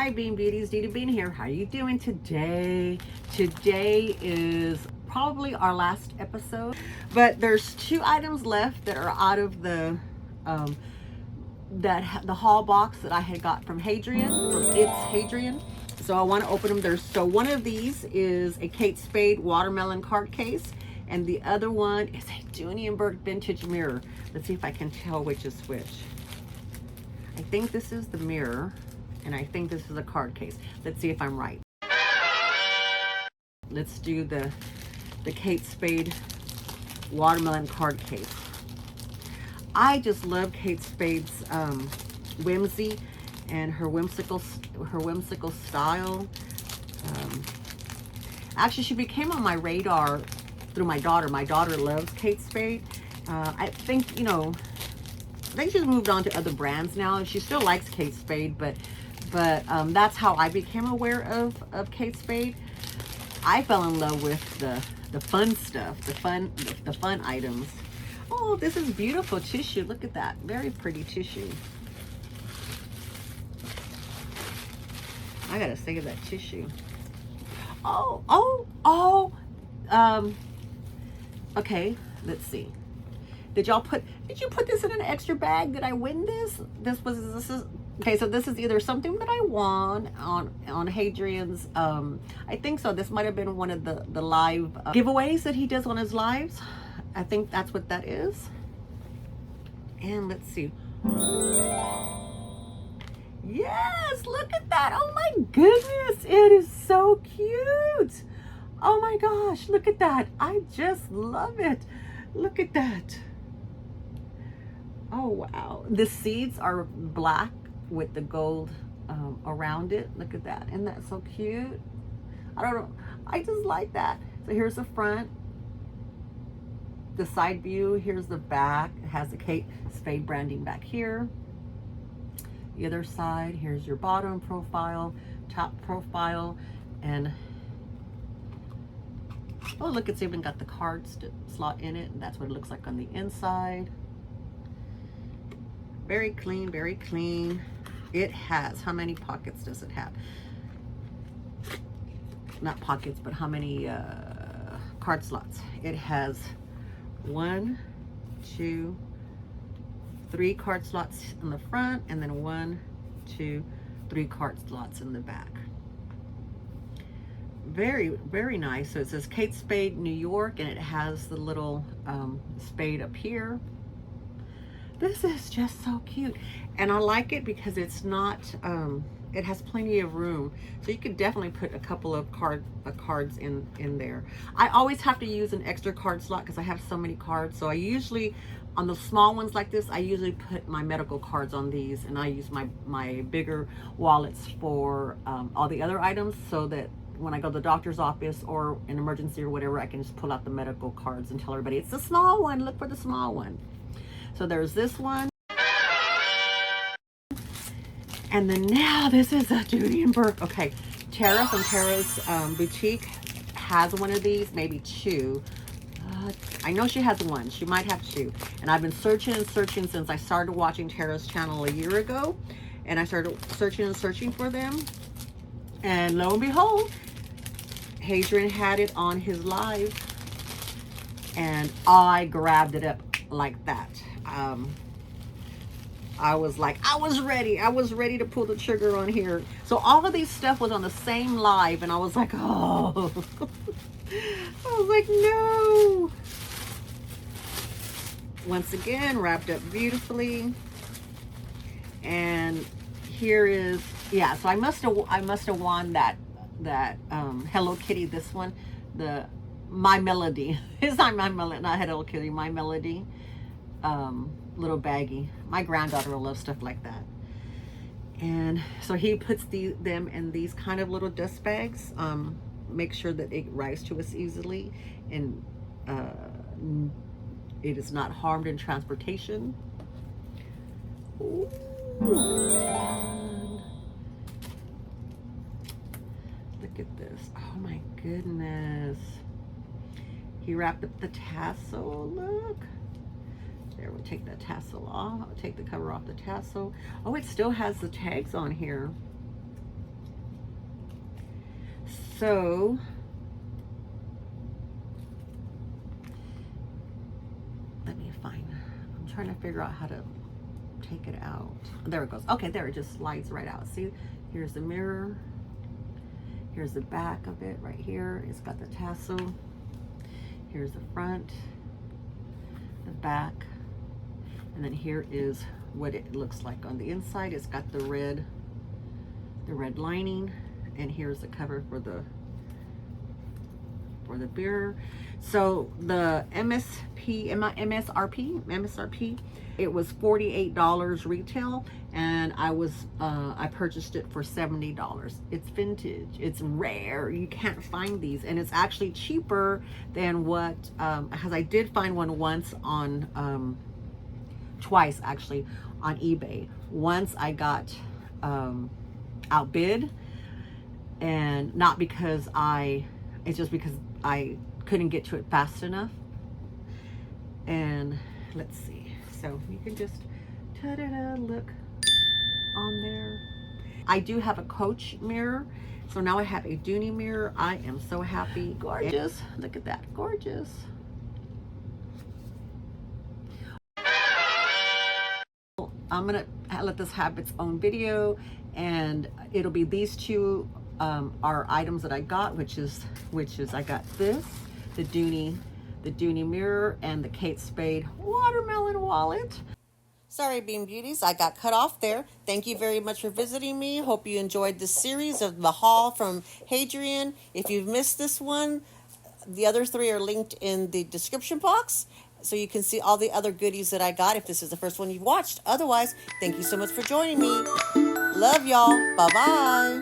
Hi Beanbeauties, Dita Bean here. How are you doing today? Today is probably our last episode, but there's 2 items left that are out of the the haul box that I had got from Hadrian, Hadrian. So I want to open them. So one of these is a Kate Spade watermelon card case, and the other one is a Dooney vintage mirror. Let's see if I can tell which is which. I think this is the mirror, and I think this is a card case. Let's see if I'm right. Let's do the Kate Spade watermelon card case. I just love Kate Spade's whimsy and her whimsical style. Actually, she became on my radar through my daughter. My daughter loves Kate Spade. I think, you know, I think she's moved on to other brands now. She still likes Kate Spade, but that's how I became aware of Kate Spade. I fell in love with the fun stuff, the fun items. Oh, this is beautiful tissue. Look at that. Very pretty tissue. I gotta save that tissue. Okay, let's see. Did you put this in an extra bag? Did I win this? This is okay, so this is either something that I won on Hadrian's, I think so. This might have been one of the live giveaways that he does on his lives. I think that's what that is. And let's see. Yes, look at that. Oh my goodness, it is so cute. Oh my gosh, look at that. I just love it. Look at that. Oh wow, the seeds are black with the gold around it. Look at that. Isn't that so cute? I don't know, I just like that. So here's the front, the side view. Here's the back. It has the Kate Spade branding back here. The other side, here's your bottom profile, top profile, and oh look, it's even got the card slot in it, and that's what it looks like on the inside. Very clean, very clean. It has, how many pockets does it have? Not pockets, but how many card slots? It has 1, 2, 3 card slots in the front, and then 1, 2, 3 card slots in the back. Very, very nice. So it says Kate Spade, New York, and it has the little spade up here. This is just so cute, and I like it because it's not it has plenty of room, so you could definitely put a couple of cards in there. I always have to use an extra card slot because I have so many cards, so I usually, on the small ones like this, I usually put my medical cards on these, and I use my bigger wallets for all the other items, so that when I go to the doctor's office or an emergency or whatever, I can just pull out the medical cards and tell everybody it's the small one, look for the small one. So there's this one. And then now this is a Dooney and Bourke. Okay, Tara from Tara's Boutique has one of these, maybe 2. I know she has 1. She might have 2. And I've been searching and searching since I started watching Tara's channel a year ago. And I started searching and searching for them. And lo and behold, Hadrian had it on his live. And I grabbed it up like that. I was like, I was ready to pull the trigger on here. So all of these stuff was on the same live, and I was like, oh. I was like, no. Once again, wrapped up beautifully. And here is, yeah, so I must have won that Hello Kitty, this one, the My Melody. It's not My Melody, not Hello Kitty, My Melody. Little baggie. My granddaughter will love stuff like that. And so he puts them in these kind of little dust bags. Make sure that it rise to us easily, and it is not harmed in transportation. Ooh. Look at this. Oh my goodness. He wrapped up the tassel. Look. There, we'll take that tassel off. I'll take the cover off the tassel. Oh, it still has the tags on here. So let me find, I'm trying to figure out how to take it out. There it goes. Okay, there, it just slides right out. See, here's the mirror. Here's the back of it right here. It's got the tassel. Here's the front, the back, and then here is what it looks like on the inside. It's got the red lining, and here's the cover for the mirror. So the MSRP, it was $48 retail, and I purchased it for $70. It's vintage, it's rare, you can't find these, and it's actually cheaper than what, because I did find one once on, twice actually, on eBay. Once I got outbid, and not because it's just because I couldn't get to it fast enough. And let's see, so you can just look on there. I do have a Coach mirror, so now I have a Dooney mirror. I am so happy. Gorgeous. Look at that, gorgeous. I'm gonna let this have its own video, and it'll be these two are items that I got, which is I got this, the Dooney mirror, and the Kate Spade watermelon wallet. Sorry, Beanbeauties, I got cut off there. Thank you very much for visiting me. Hope you enjoyed this series of the haul from Hadrian. If you've missed this one, the other three are linked in the description box, so you can see all the other goodies that I got if this is the first one you've watched. Otherwise, thank you so much for joining me. Love y'all. Bye-bye.